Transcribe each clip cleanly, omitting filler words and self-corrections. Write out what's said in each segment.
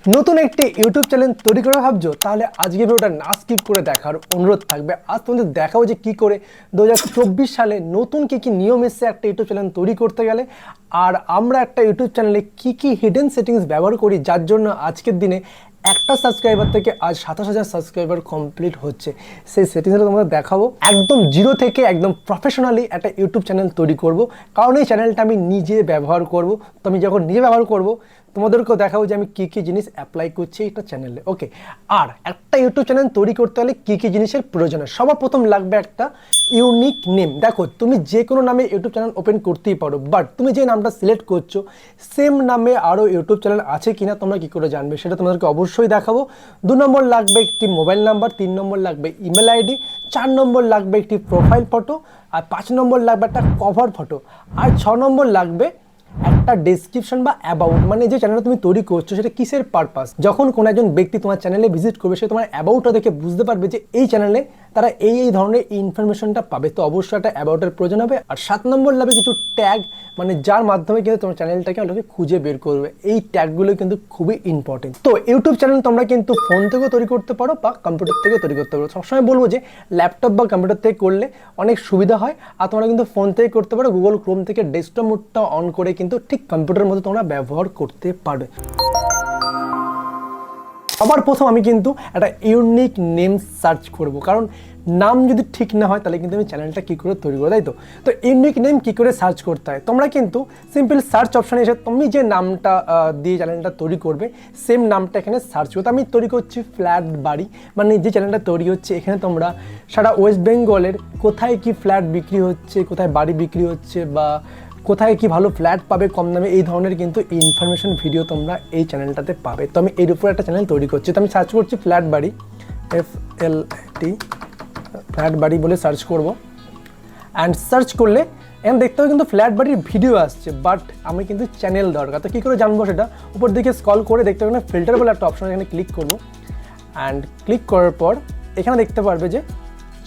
নতুন একটি YouTube channel তৈরি করা ভাবছো, তাহলে আজকে ভিডিওটা না স্কিপ করে দেখার অনুরোধ থাকবে। আজ তোমাদের দেখাবো যে কী করে 2024 সালে নতুন কী কী নিয়ম এসছে একটা ইউটিউব চ্যানেল তৈরি করতে গেলে, আর আমরা একটা ইউটিউব চ্যানেলে কী কী হিডেন সেটিংস ব্যবহার করি যার জন্য আজকের দিনে একটা সাবস্ক্রাইবার থেকে আজ 27,000 সাবস্ক্রাইবার কমপ্লিট হচ্ছে। সেই সেটিংসটা তোমাদের দেখাবো। একদম জিরো থেকে একদম প্রফেশনালি একটা ইউটিউব চ্যানেল তৈরি করব, কারণ এই চ্যানেলটা আমি নিজে ব্যবহার করব। তো আমি যখন নিজে ব্যবহার করব তোমাদেরকেও দেখাবো যে আমি কী কী জিনিস অ্যাপ্লাই করছি একটা চ্যানেলে। ওকে, আর একটা ইউটিউব চ্যানেল তৈরি করতে হলে কী কী জিনিসের প্রয়োজন হয়। সবার প্রথম লাগবে একটা ইউনিক নেম। দেখো, তুমি যে কোনো নামে ইউটিউব চ্যানেল ওপেন করতেই পারো, বাট তুমি যে নামটা সিলেক্ট করছো সেম নামে আরও ইউটিউব চ্যানেল আছে কিনা তোমরা কী করে জানবে, সেটা তোমাদেরকে অবশ্যই দেখাবো। 2 নম্বর লাগবে একটি মোবাইল নাম্বার, 3 নম্বর লাগবে ইমেল আইডি, 4 নম্বর লাগবে একটি প্রোফাইল ফটো, আর 5 নম্বর লাগবে একটা কভার ফটো, আর 6 নম্বর লাগবে একটা ডেসক্রিপশন বা অ্যাবাউট। মানে যে চ্যানেলটা তুমি তৈরি করছো সেটা কিসের পারপাস। যখন কোনো একজন ব্যক্তি তোমার চ্যানেলে ভিজিট করবে, সে তোমার অ্যাবাউটটা দেখে বুঝতে পারবে যে এই চ্যানেলে তারা এই ধরনের ইনফরমেশনটা পাবে। তো অবশ্যই একটা অ্যাবাউটের প্রয়োজন হবে। আর 7 নম্বর লাগবে কিছু ট্যাগ, মানে যার মাধ্যমে কিন্তু তোমার চ্যানেলটাকে লোকে খুঁজে বের করবে। এই ট্যাগগুলো কিন্তু খুবই ইম্পর্টেন্ট। তো ইউটিউব চ্যানেল তোমরা কিন্তু ফোন থেকেও তৈরি করতে পারো বা কম্পিউটার থেকেও তৈরি করতে পারো। সবসময় বলবো যে ল্যাপটপ বা কম্পিউটার থেকে করলে অনেক সুবিধা হয়। আর তোমরা কিন্তু ফোন থেকে করতে পারো, গুগল ক্রোম থেকে ডেস্কটপ মোডটা অন করে কিন্তু ঠিক কম্পিউটারের মধ্যে তোমরা ব্যবহার করতে পারবে। সবার প্রথম আমি কিন্তু একটা ইউনিক নেম সার্চ করব, কারণ নাম যদি ঠিক না হয় তাহলে কিন্তু আমি চ্যানেলটা কী করে তৈরি করবো, তাই তো। তো ইউনিক নেম কী করে সার্চ করতে হয়, তোমরা কিন্তু সিম্পল সার্চ অপশানে এসে তুমি যে নামটা দিয়ে চ্যানেলটা তৈরি করবে সেম নামটা এখানে সার্চ করতে। আমি তৈরি করছি ফ্ল্যাট বাড়ি, মানে যে চ্যানেলটা তৈরি হচ্ছে এখানে তোমরা সারা ওয়েস্ট বেঙ্গলের কোথায় কি ফ্ল্যাট বিক্রি হচ্ছে, কোথায় বাড়ি বিক্রি হচ্ছে, বা কোথায় কি ভালো ফ্ল্যাট পাবে কম দামে, এই ধরনের কিন্তু ইনফরমেশন ভিডিও তোমরা এই চ্যানেলটাতে পাবে। তো আমি এর উপর একটা চ্যানেল তৈরি করছি। তো আমি সার্চ করছি ফ্ল্যাট বাড়ি, FLAT ফ্ল্যাট বাড়ি বলে সার্চ করব। অ্যান্ড সার্চ করলে এখন দেখতে হবে কিন্তু ফ্ল্যাট বাড়ির ভিডিও আসছে, বাট আমি কিন্তু চ্যানেল দরকার। তো কী করে জানবো সেটা, উপর দিকে স্ক্রল করে দেখতে হবে না ফিল্টার বলে একটা অপশন, এখানে ক্লিক করবো। অ্যান্ড ক্লিক করার পর এখানে দেখতে পারবে যে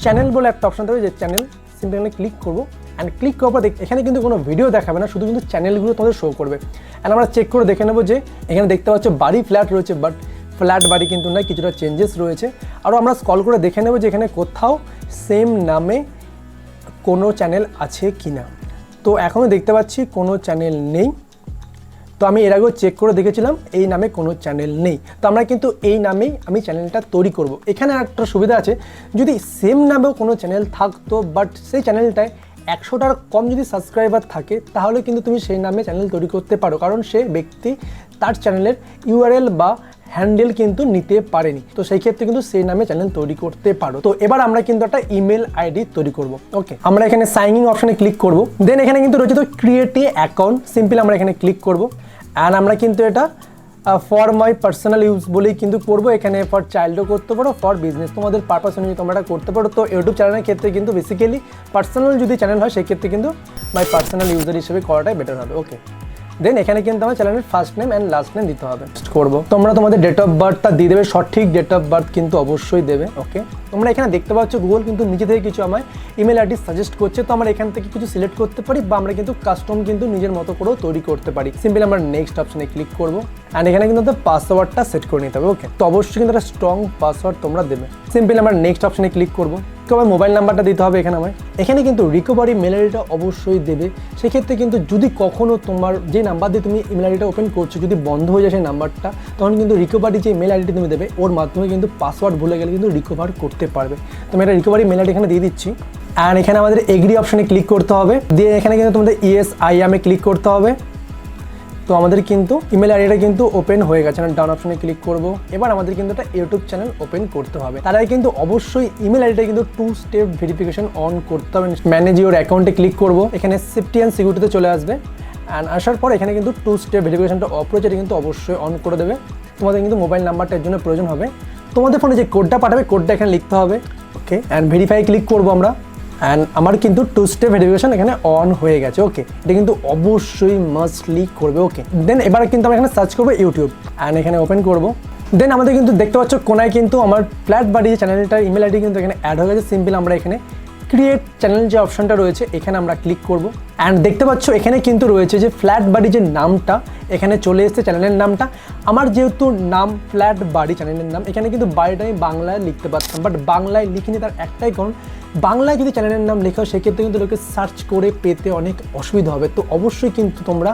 চ্যানেল বলে একটা অপশন থাকবে, যে চ্যানেল সিম্পলি এখানে ক্লিক করবো। অ্যান্ড ক্লিক করার পর এখানে কিন্তু কোনো ভিডিও দেখাবে না, শুধু কিন্তু চ্যানেলগুলো তোমাদের শো করবে। অ্যান্ড আমরা চেক করে দেখে নেবো যে এখানে দেখতে পাচ্ছ বাড়ি ফ্ল্যাট রয়েছে, বাট ফ্ল্যাট বাড়ি কিন্তু নয়, কিছুটা চেঞ্জেস রয়েছে। আরও আমরা স্ক্রল করে দেখে নেবো যে এখানে কোথাও সেম নামে কোনো চ্যানেল আছে কি না। তো এখনও দেখতে পাচ্ছি কোনো চ্যানেল নেই। তো আমি এর আগেও চেক করে দেখেছিলাম এই নামে কোনো চ্যানেল নেই। তো আমরা কিন্তু এই নামেই আমি চ্যানেলটা তৈরি করব। এখানে একটা সুবিধা আছে, যদি সেম নামেও কোনো চ্যানেল থাকতো বাট সেই চ্যানেলটায় 100টার কম যদি সাবস্ক্রাইবার থাকে, তাহলে কিন্তু তুমি সেই নামে চ্যানেল তৈরি করতে পারো, কারণ সে ব্যক্তি তার চ্যানেলের URL বা হ্যান্ডেল কিন্তু নিতে পারেনি। তো সেই ক্ষেত্রে কিন্তু সেই নামে চ্যানেল তৈরি করতে পারো। তো এবার আমরা কিন্তু একটা ইমেল আইডি তৈরি করব। ওকে, আমরা এখানে সাইন ইন অপশানে ক্লিক করব। দেন এখানে কিন্তু রয়েছে তো ক্রিয়েট এ অ্যাকাউন্ট, সিম্পলি আমরা এখানে ক্লিক করব। অ্যান্ড আমরা কিন্তু এটা ফর মাই পার্সোনাল ইউজ বলেই কিন্তু করবো। এখানে ফর চাইল্ডও করতে পারো, ফর বিজনেস, তোমাদের পারপাস অনুযায়ী তোমরা এটা করতে পারো। তো ইউটিউব চ্যানেলের ক্ষেত্রে কিন্তু বেসিক্যালি পার্সোনাল যদি চ্যানেল হয় সেক্ষেত্রে কিন্তু মাই পার্সোনাল ইউজার হিসেবে করাটাই বেটার হবে। ওকে, দেন এখানে কিন্তু আমার চ্যানেলের first name and last name দিতে হবে। করবো, তোমরা তোমাদের ডেট অফ বার্থটা দিয়ে দেবে, সঠিক ডেট অফ বার্থ কিন্তু অবশ্যই দেবে। ওকে, তোমরা এখানে দেখতে পাচ্ছ গুগল কিন্তু নিজে থেকে কিছু আমায় ইমেল আইডি সাজেস্ট করছে। তো আমরা এখান থেকে কিছু সিলেক্ট করতে পারি, বা আমরা কিন্তু কাস্টম কিন্তু নিজের মতো করেও তৈরি করতে পারি। সিম্পলি আমরা নেক্সট অপশনে ক্লিক করবো। অ্যান্ড এখানে কিন্তু পাসওয়ার্ডটা সেট করে নিতে হবে। ওকে, তো অবশ্যই কিন্তু একটা স্ট্রং পাসওয়ার্ড তোমরা দেবে। সিম্পলি আমরা নেক্সট অপশনে ক্লিক করবো। তো আমার মোবাইল নাম্বারটা দিতে হবে এখানে আমায়। এখানে কিন্তু রিকভারি মেল আইডিটা অবশ্যই দেবে। সেক্ষেত্রে কিন্তু যদি কখনও তোমার যে নাম্বার দিয়ে তুমি ইমেল আইডিটা ওপেন করছো যদি বন্ধ হয়ে যায় সেই নাম্বারটা, তখন কিন্তু রিকভারি যে মেল আইডিটি তুমি দেবে ওর মাধ্যমে কিন্তু পাসওয়ার্ড ভুলে গেলে কিন্তু রিকভার করতে পারবে। তো আমি একটা রিকভারি মেল আইডি এখানে দিয়ে দিচ্ছি। অ্যান্ড এখানে আমাদের এগ্রি অপশানে ক্লিক করতে হবে। দিয়ে এখানে কিন্তু তোমাদের yes I M A click করতে হবে। তো আমাদের কিন্তু ইমেল আইডিটা কিন্তু ওপেন হয়ে গেছে। ডাউন অপশনে ক্লিক করব। এবার আমাদের কিন্তু একটা ইউটিউব চ্যানেল ওপেন করতে হবে। তার আগে কিন্তু অবশ্যই ইমেল আইডিটা কিন্তু 2 স্টেপ ভেরিফিকেশন অন করতে হবে। ম্যানেজ ইউর অ্যাকাউন্টে ক্লিক করব। এখানে সেফটি অ্যান্ড সিকিউরিটিতে চলে আসবে। অ্যান্ড আসার পর এখানে কিন্তু 2 স্টেপ ভেরিফিকেশনটা অফ রয়েছে, এটা কিন্তু অবশ্যই অন করে দেবে। তোমাদের কিন্তু মোবাইল নাম্বারটার জন্য প্রয়োজন হবে। তোমাদের ফোনে যে কোডটা পাঠাবে কোডটা এখানে লিখতে হবে। ওকে, অ্যান্ড ভেরিফাই ক্লিক করবো আমরা। অ্যান্ড আমার কিন্তু 2 স্টেপ ভেরিফিকেশন এখানে অন হয়ে গেছে। ওকে, এটা কিন্তু অবশ্যই মাস্টলি করবে। ওকে, দেন এবার কিন্তু আমরা এখানে সার্চ করবো ইউটিউব। অ্যান্ড এখানে ওপেন করবো। দেন আমাদের কিন্তু দেখতে পাচ্ছ কোনায় কিন্তু আমার ফ্ল্যাট বাড়ি চ্যানেলটার ইমেল আইডি কিন্তু এখানে অ্যাড হয়ে গেছে। সিম্পল আমরা এখানে ক্রিয়েট চ্যানেল যে অপশনটা রয়েছে এখানে আমরা ক্লিক করব অ্যান্ড দেখতে পাচ্ছ এখানে কিন্তু রয়েছে যে ফ্ল্যাট বাড়ি যে নামটা এখানে চলে এসেছে চ্যানেলের নামটা। আমার যেহেতু নাম ফ্ল্যাট বাড়ি চ্যানেলের নাম, এখানে কিন্তু বাড়িটা আমি বাংলায় লিখতে পারতাম, বাট বাংলায় লিখিনি। তার একটাই কারণ, বাংলায় যদি চ্যানেলের নাম লেখা সেক্ষেত্রে কিন্তু লোকে সার্চ করে পেতে অনেক অসুবিধা হবে। তো অবশ্যই কিন্তু তোমরা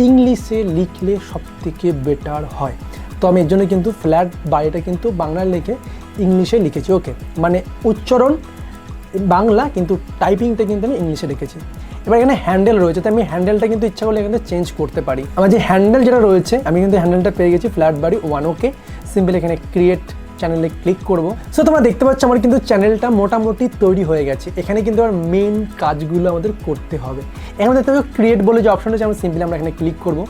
ইংলিশে লিখলে সবথেকে বেটার হয়। তো আমি এর জন্য কিন্তু ফ্ল্যাট বাড়িটা কিন্তু বাংলায় লিখে ইংলিশে লিখেছি। ওকে, মানে উচ্চারণ বাংলা কিন্তু টাইপিংটা কিন্তু আমি ইংলিশে লিখেছি। এবার এখানে হ্যান্ডেল রয়েছে, তো আমি হ্যান্ডেলটা কিন্তু ইচ্ছা করলে এখানে চেঞ্জ করতে পারি। আমার যে হ্যান্ডেল যেটা রয়েছে আমি কিন্তু হ্যান্ডেলটা পেয়ে গেছি ফ্ল্যাট বাড়ি 1। ওকে, সিম্পল এখানে ক্রিয়েট চ্যানেলে ক্লিক করব। সো তোমরা দেখতে পাচ্ছ আমার কিন্তু চ্যানেলটা মোটামুটি তৈরি হয়ে গেছে। এখানে কিন্তু আমার মেন কাজগুলো আমাদের করতে হবে। এখানে দেখতে পাচ্ছ ক্রিয়েট বলে যে অপশনটা আছে, আমরা সিম্পলি আমরা এখানে ক্লিক করব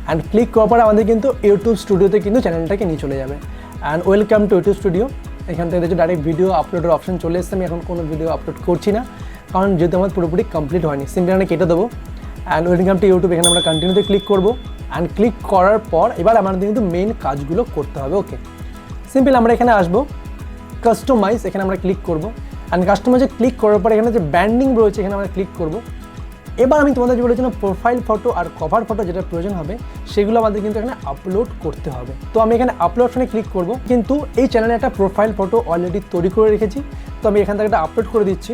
অ্যান্ড ক্লিক করার পরে আমাদের কিন্তু ইউটিউব স্টুডিওতে কিন্তু চ্যানেলটাকে নিয়ে চলে যাবে। And welcome to YouTube studio. এখান থেকে দেখছো ডাইরেক্ট ভিডিও আপলোডের অপশন চলে এসেছে। আমি এখন কোনো ভিডিও আপলোড করছি না, কারণ যেহেতু আমার পুরোপুরি কমপ্লিট হয়নি। সিম্পলি এখানে কেটে দেবো অ্যান্ড ওয়েলকাম টু ইউটিউব, এখানে আমরা কন্টিনিউতে ক্লিক করবো অ্যান্ড ক্লিক করার পর এবার আমাদের কিন্তু মেন কাজগুলো করতে হবে। ওকে, সিম্পল আমরা এখানে আসবো কাস্টমাইজ, এখানে আমরা ক্লিক করবো অ্যান্ড কাস্টমাইজে ক্লিক করার পর এখানে যে ব্যান্ডিং রয়েছে এখানে আমরা ক্লিক করবো। এবার আমি তোমাদের যে বলেছিলাম প্রোফাইল ফটো আর কভার ফটো যেটা প্রয়োজন হবে সেগুলো আমাদের কিন্তু এখানে আপলোড করতে হবে। তো আমি এখানে আপলোড অপশনে ক্লিক করব, কিন্তু এই চ্যানেলে একটা প্রোফাইল ফটো অলরেডি তৈরি করে রেখেছি। তো আমি এখান থেকে একটা আপলোড করে দিচ্ছি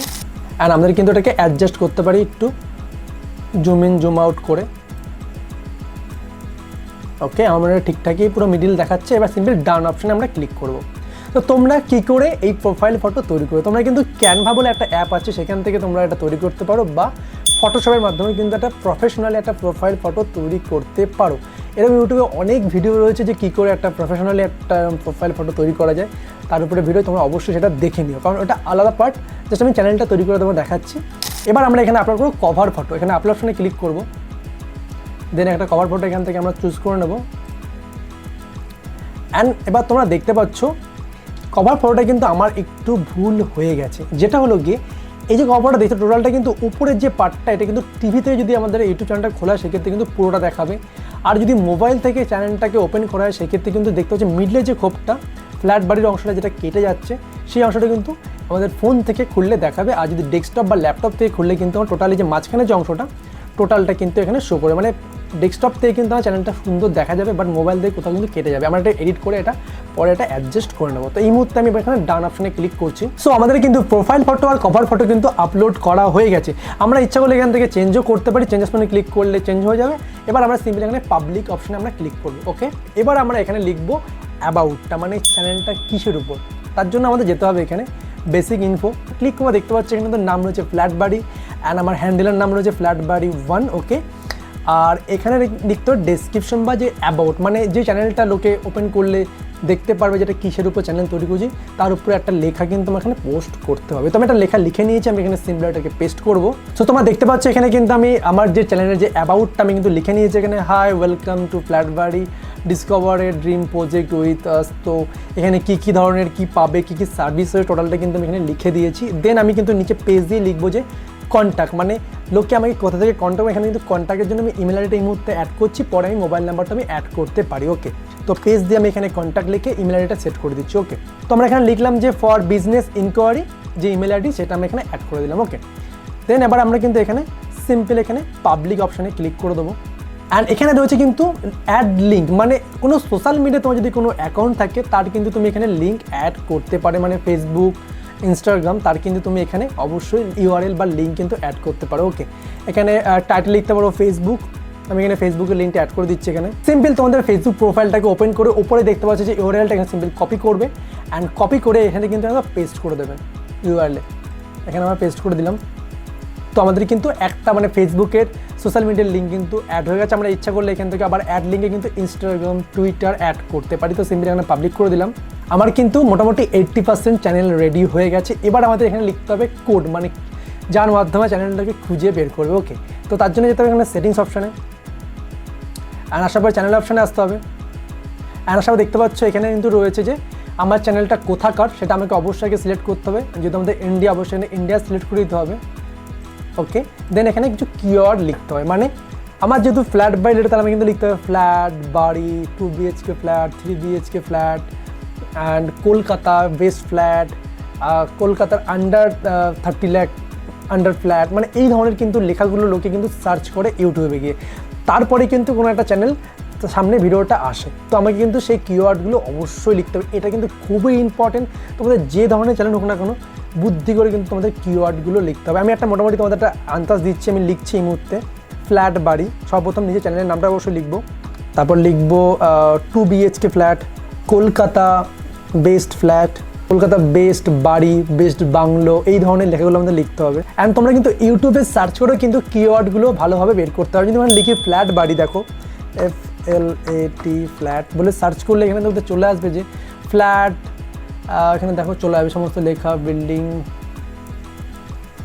অ্যান্ড আমাদের কিন্তু এটাকে অ্যাডজাস্ট করতে পারি একটু জুম ইন জুম আউট করে। ওকে, আমরা ঠিকঠাকই পুরো মিডিল দেখাচ্ছে। এবার সিম্পল ডান অপশনে আমরা ক্লিক করব। তো তোমরা কি করে এই প্রোফাইল ফটো তৈরি করো, তোমরা কিন্তু ক্যানভা বলে একটা অ্যাপ আছে, সেখান থেকে তোমরা এটা তৈরি করতে পারো, বা ফটোশপের মাধ্যমে কিন্তু একটা প্রফেশনালি একটা প্রোফাইল ফটো তৈরি করতে পারো। এরকম ইউটিউবে অনেক ভিডিও রয়েছে যে কী করে একটা প্রফেশনালি একটা প্রোফাইল ফটো তৈরি করা যায়, তার উপরে ভিডিও তোমরা অবশ্যই সেটা দেখে নিও, কারণ ওটা আলাদা পার্ট। জাস্ট আমি চ্যানেলটা তৈরি করে তোমার দেখাচ্ছি। এবার আমরা এখানে আপলোড করবো কভার ফটো, এখানে আপলোড অপশনে ক্লিক করবো, দেন একটা কভার ফটো এখান থেকে আমরা চুজ করে নেব অ্যান্ড এবার তোমরা দেখতে পাচ্ছ কভার ফটোটা কিন্তু আমার একটু ভুল হয়ে গেছে। যেটা হলো গিয়ে এই যে কভারটা দেখছো টোটালটা কিন্তু উপরের যে পার্টটা এটা কিন্তু টিভিতে যদি আমাদের ইউটিউব চ্যানেলটা খোলা হয় সেক্ষেত্রে কিন্তু পুরোটা দেখাবে, আর যদি মোবাইল থেকে চ্যানেলটাকে ওপেন করা হয় সেক্ষেত্রে কিন্তু দেখতে হচ্ছে মিডলে যে খোপটা ফ্ল্যাট বাড়ির অংশটা যেটা কেটে যাচ্ছে সেই অংশটা কিন্তু আমাদের ফোন থেকে খুললে দেখাবে, আর যদি ডেস্কটপ বা ল্যাপটপ থেকে খুললে কিন্তু আমার টোটালি যে মাঝখানে যে অংশটা টোটালটা কিন্তু এখানে শো করে, মানে ডেস্কটপ থেকে কিন্তু আমার চ্যানেলটা সুন্দর দেখা যাবে, বাট মোবাইল থেকে কোথাও কিন্তু কেটে যাবে। আমরা এটা এডিট করে এটা পরে এটা অ্যাডজাস্ট করে নেবো। তো এই মুহূর্তে আমি এখানে ডান অপশনে ক্লিক করছি। সো আমাদের কিন্তু প্রোফাইল ফটো আর কভার ফটো কিন্তু আপলোড করা হয়ে গেছে। আমরা ইচ্ছা করলে এখান থেকে চেঞ্জও করতে পারি, চেঞ্জেস মানে ক্লিক করলে চেঞ্জ হয়ে যাবে। এবার আমরা সিম্পলি এখানে পাবলিক অপশনে আমরা ক্লিক করবো। ওকে, এবার আমরা এখানে লিখবো অ্যাবাউটটা, মানে চ্যানেলটা কিসের উপর, তার জন্য আমাদের যেতে হবে এখানে বেসিক ইনফো। ক্লিক করে দেখতে পাচ্ছি এখানে তো নাম রয়েছে ফ্ল্যাট বাড়ি অ্যান্ড আমার হ্যান্ডেলের নাম রয়েছে ফ্ল্যাট বাড়ি 1। ওকে, আর এখানে লিখতে হবে ডেসক্রিপশন বা যে অ্যাবাউট, মানে যে চ্যানেলটা লোকে ওপেন করলে দেখতে পারবে যেটা কিসের উপর চ্যানেল তৈরি করছি তার উপরে একটা লেখা কিন্তু আমার এখানে পোস্ট করতে হবে। তো আমি একটা লেখা লিখে নিয়েছি, আমি এখানে সিম্পলি এটাকে পেস্ট করবো। সো তোমরা দেখতে পাচ্ছ এখানে কিন্তু আমি আমার যে চ্যানেলের যে অ্যাবাউটটা আমি কিন্তু লিখে নিয়েছি এখানে, হাই ওয়েলকাম টু ফ্ল্যাট বাড়ি, discover a dream project with us. তো এখানে কী ধরনের কী পাবে, কী সার্ভিস হয় টোটালটা কিন্তু আমি এখানে লিখে দিয়েছি। দেন আমি কিন্তু নিচে পেজ দিয়ে লিখবো যে কন্ট্যাক্ট, মানে লোকে আমাকে কোথা থেকে কন্ট্যাক্ট, এখানে কিন্তু কন্ট্যাক্টের জন্য আমি ইমেল আইডিটা এই মুহূর্তে অ্যাড করছি, পরে আমি মোবাইল নাম্বারটা আমি অ্যাড করতে পারি। ওকে, তো পেজ দিয়ে আমি এখানে কন্ট্যাক্ট লিখে ইমেল আইডিটা সেট করে দিচ্ছি। ওকে, তো আমরা এখানে লিখলাম যে ফর বিজনেস ইনকোয়ারি যে ইমেল আইডি সেটা আমি এখানে অ্যাড করে দিলাম। ওকে, দেন এবার আমরা কিন্তু এখানে সিম্পল এখানে পাবলিক অপশানে ক্লিক করে দেবো অ্যান্ড এখানে রয়েছে কিন্তু অ্যাড লিঙ্ক, মানে কোনো সোশ্যাল মিডিয়া তোমার যদি কোনো অ্যাকাউন্ট থাকে তার কিন্তু তুমি এখানে লিঙ্ক অ্যাড করতে পারে, মানে ফেসবুক ইনস্টাগ্রাম, তার কিন্তু তুমি এখানে অবশ্যই ইউআরএল বা লিঙ্ক কিন্তু অ্যাড করতে পারো। ওকে, এখানে টাইটেল লিখতে পারো ফেসবুক, আমি এখানে ফেসবুকের লিঙ্কটা অ্যাড করে দিচ্ছি। এখানে সিম্পল তোমাদের ফেসবুক প্রোফাইলটাকে ওপেন করে উপরে দেখতে পাচ্ছ যে ইউআরএলটা এখানে সিম্পল কপি করবে অ্যান্ড কপি করে এখানে কিন্তু আমরা পেস্ট করে দেবেন ইউআরএল, এখানে আমরা পেস্ট করে দিলাম। তো আমাদের কিন্তু একটা মানে ফেসবুকের সোশ্যাল মিডিয়ার লিঙ্ক কিন্তু অ্যাড হয়ে গেছে। আমরা ইচ্ছা করলে এখান থেকে আবার অ্যাড লিঙ্কে কিন্তু ইনস্টাগ্রাম টুইটার অ্যাড করতে পারি। তো সিম্পলি এখানে পাবলিক করে দিলাম। আমার কিন্তু মোটামুটি 80% চ্যানেল রেডি হয়ে গেছে। এবার আমাদের এখানে লিখতে হবে কোড, মানে যার মাধ্যমে চ্যানেলটাকে খুঁজে বের করবে। ওকে, তো তার জন্য যেতে হবে এখানে সেটিংস অপশানে অ্যান্ড আসার পর চ্যানেল অপশানে আসতে হবে অ্যান্ড আসার পর দেখতে পাচ্ছ এখানে কিন্তু রয়েছে যে আমার চ্যানেলটা কোথাকার সেটা আমাকে অবশ্যই আগে সিলেক্ট করতে হবে। যেহেতু আমাদের ইন্ডিয়া, অবশ্যই ইন্ডিয়া সিলেক্ট করে দিতে হবে। ওকে, দেন এখানে কিছু কিওয়ার্ড লিখতে হয়, মানে আমার যেহেতু ফ্ল্যাট বাড়ি রেট তাহলে আমি কিন্তু লিখতে হবে ফ্ল্যাট বাড়ি 2 BHK flat, 3 BHK flat and Kolkata best flat কলকাতার আন্ডার 30 লাখ আন্ডার ফ্ল্যাট, মানে এই ধরনের কিন্তু লেখাগুলো লোকে কিন্তু সার্চ করে ইউটিউবে গিয়ে, তারপরে কিন্তু কোনো একটা চ্যানেল সামনে ভিডিওটা আসে। তো আমাকে কিন্তু সেই কিওয়ার্ডগুলো অবশ্যই লিখতে হবে, এটা কিন্তু খুবই ইম্পর্টেন্ট। তোমাদের যে ধরনের চ্যানেল হোক না কোনো, বুদ্ধি করে কিন্তু তোমাদের কিওয়ার্ডগুলো লিখতে হবে। আমি একটা মোটামুটি তোমাদের একটা আন্দাজ দিচ্ছি, আমি লিখছি এই মুহূর্তে। ফ্ল্যাট বাড়ি, সর্বপ্রথম নিজের চ্যানেলের নামটা অবশ্যই লিখবো, তারপর লিখবো 2 BHK flat, Kolkata best flat, Kolkata best বাড়ি, বেস্ট বাংলো, এই ধরনের লেখাগুলো আমাদের লিখতে হবে। অ্যান্ড তোমরা কিন্তু ইউটিউবে সার্চ করেও কিন্তু কিওয়ার্ডগুলো ভালোভাবে বের করতে হবে। যদি আমরা লিখি ফ্ল্যাট বাড়ি, দেখো FLAT ফ্ল্যাট বলে সার্চ করলে এখানে তোমাদের চলে আসবে যে ফ্ল্যাট, এখানে দেখো চলে আসবে সমস্ত লেখা, building,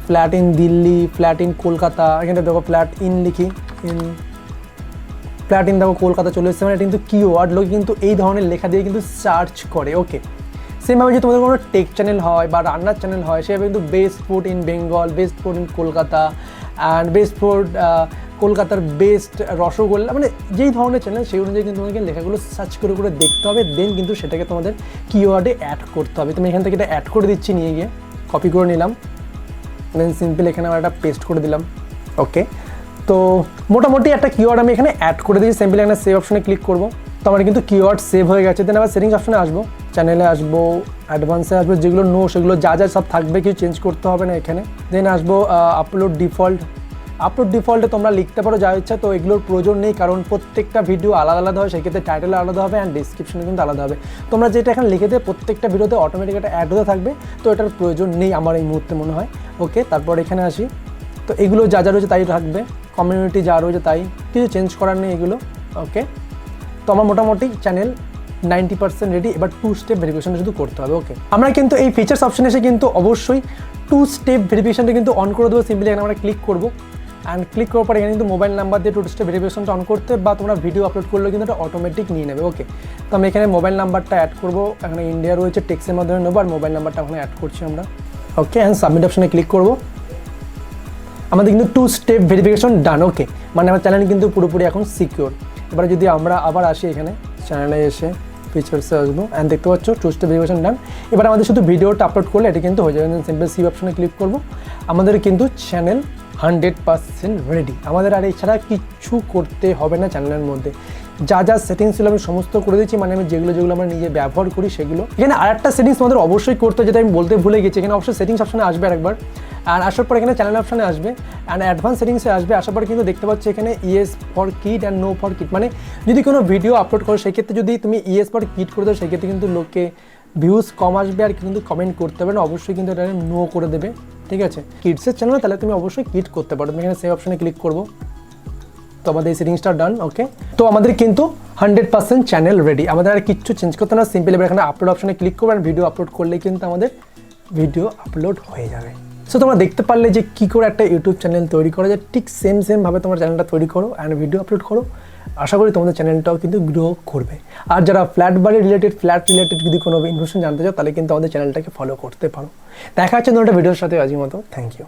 flat in Delhi, flat in Kolkata, এখানে দেখো ফ্ল্যাট ইন লিখি, ফ্ল্যাট ইন দেখো কলকাতা চলে এসেছে। মানে এটা কিন্তু কিওয়ার্ড লোকে কিন্তু এই ধরনের লেখা দিয়ে কিন্তু সার্চ করে। ওকে, সেমভাবে যদি তোমাদের কোনো টেক চ্যানেল হয় বা রান্নার চ্যানেল হয়, সেভাবে কিন্তু best food in Bengal, best food in Kolkata, and best food কলকাতার বেস্ট রসগোল্লা, মানে যেই ধরনের চ্যানেল সেই অনুযায়ী কিন্তু তোমাকে লেখাগুলো সার্চ করে করে দেখতে হবে, দেন কিন্তু সেটাকে তোমাদের কিওয়ার্ডে অ্যাড করতে হবে। তুমি এখান থেকে এটা অ্যাড করে দিচ্ছি, নিয়ে গিয়ে কপি করে নিলাম, দেন সিম্পল এখানে আমরা একটা পেস্ট করে দিলাম। ওকে, তো মোটামুটি একটা কিওয়ার্ড আমি এখানে অ্যাড করে দিয়েছি। সিম্পল এখানে সেভ অপশনে ক্লিক করবো, তো আমার কিন্তু কিওয়ার্ড সেভ হয়ে গেছে। দেন আবার সেটিংস অপশনে আসবো, চ্যানেলে আসবো, অ্যাডভান্সে আসবো, যেগুলো নো সেগুলো যা যা সব থাকবে, কিছু চেঞ্জ করতে হবে না এখানে। দেন আসবো আপলোড ডিফল্ট, আপলোড ডিফল্টে তোমরা লিখতে পারো যা ইচ্ছা, তো এগুলোর প্রয়োজন নেই, কারণ প্রত্যেকটা ভিডিও আলাদা আলাদা হয়, সেক্ষেত্রে টাইটেল আলাদা হবে অ্যান্ড ডিসক্রিপশনে কিন্তু আলাদা হবে। তোমরা যেটা এখানে লিখে দেবে প্রত্যেকটা ভিডিওতে অটোমেটিক একটা অ্যাড হতে থাকবে, তো এটার প্রয়োজন নেই আমার এই মুহূর্তে মনে হয়। ওকে, তারপর এখানে আসি, তো এগুলো যা যা রয়েছে তাই থাকবে, কমিউনিটি যা রয়েছে তাই, কিছু চেঞ্জ করার নেই এগুলো। ওকে, তো আমার মোটামুটি চ্যানেল 90% রেডি। এবার 2 স্টেপ ভেরিফিকেশনটা শুধু করতে হবে। ওকে, আমরা কিন্তু এই ফিচার্স অপশনে এসে কিন্তু অবশ্যই 2 স্টেপ ভেরিফিকেশনটা কিন্তু অন করে দেবো। সিম্পলি এখানে আমরা ক্লিক করবো, অ্যান্ড ক্লিক করার পর এখানে কিন্তু মোবাইল নাম্বার দিয়ে 2 স্টেপ ভেরিফিকেশনটা অন করতে, বা তোমরা ভিডিও আপলোড করলেও কিন্তু এটা অটোমেটিক নিয়ে নেবে। ওকে, তো আমি এখানে মোবাইল নাম্বারটা অ্যাড করবো, এখানে ইন্ডিয়া রয়েছে, টেক্সের মাধ্যমে নেবো, আর মোবাইল নাম্বারটা ওখানে অ্যাড করছি আমরা। ওকে, অ্যান্ড সাবমিট অপশনে ক্লিক করবো, আমাদের কিন্তু 2 স্টেপ ভেরিফিকেশন ডান। ওকে, মানে আমার চ্যানেল কিন্তু পুরোপুরি এখন সিকিউর। এবারে যদি আমরা আবার আসি, এখানে চ্যানেলে এসে ফিচার্সে আসবো, অ্যান্ড দেখতে পাচ্ছ 2 স্টেপ ভেরিফিকেশন ডান। এবার আমাদের শুধু ভিডিওটা আপলোড করলে এটা কিন্তু হয়ে যাবে। সিম্পল সি অপশনে ক্লিক করবো, আমাদের কিন্তু চ্যানেল 100% রেডি। আমাদের আর এছাড়া কিচ্ছু করতে হবে না চ্যানেলের মধ্যে। যা যা সেটিংস ছিল আমি সমস্ত করে দিচ্ছি, মানে আমি যেগুলো যেগুলো আমরা নিজে ব্যবহার করি সেগুলো। এখানে আরেকটা সেটিংস আমাদের অবশ্যই করতে হয়, যেটা আমি বলতে ভুলে গেছি। এখানে অবশ্যই সেটিংস অপশনে আসবে আরেকবার, আর আসার পর এখানে চ্যানেল অপশনে আসবে, অ্যান্ড অ্যাডভান্স সেটিংসে আসবে। আসার পর কিন্তু দেখতে পাচ্ছি এখানে yes for kid and no for kid, মানে যদি কোনো ভিডিও আপলোড করো সেক্ষেত্রে যদি তুমি ইয়েস ফর কিড করে দাও, সেক্ষেত্রে কিন্তু লোকে ভিউজ কম আসবে আর কিন্তু কমেন্ট করতে হবে না, অবশ্যই কিন্তু এটা নো করে দেবে। ঠিক আছে, কিডসের চ্যানেল তাহলে তুমি অবশ্যই কিড করতে পারো। তুমি এখানে সেভ অপশনে ক্লিক করবো, তো আমাদের এই সেটিংসটা ডান। ওকে, তো আমাদের কিন্তু 100% চ্যানেল রেডি, আমাদের আর কিচ্ছু চেঞ্জ করতে না। সিম্পলি এবার এখানে আপলোড অপশনে ক্লিক করবো, আর ভিডিও আপলোড করলেই কিন্তু আমাদের ভিডিও আপলোড হয়ে যাবে। সো তোমরা দেখতে পারলে যে কী করে একটা ইউটিউব চ্যানেল তৈরি করা যায়, ঠিক সেমভাবে তোমার চ্যানেলটা তৈরি করো অ্যান্ড ভিডিও আপলোড করো। আশা করি তোমাদের চ্যানেলটাও কিন্তু গ্রো করবে। আর যারা ফ্ল্যাট রিলেটেড যদি কোনো ইনফরমেশন জানতে চাও, তাহলে কিন্তু আমাদের চ্যানেলটাকে ফলো করতে পারো। দেখা হচ্ছে তোমার একটা ভিডিওর সাথে আজকের মতো। Thank you.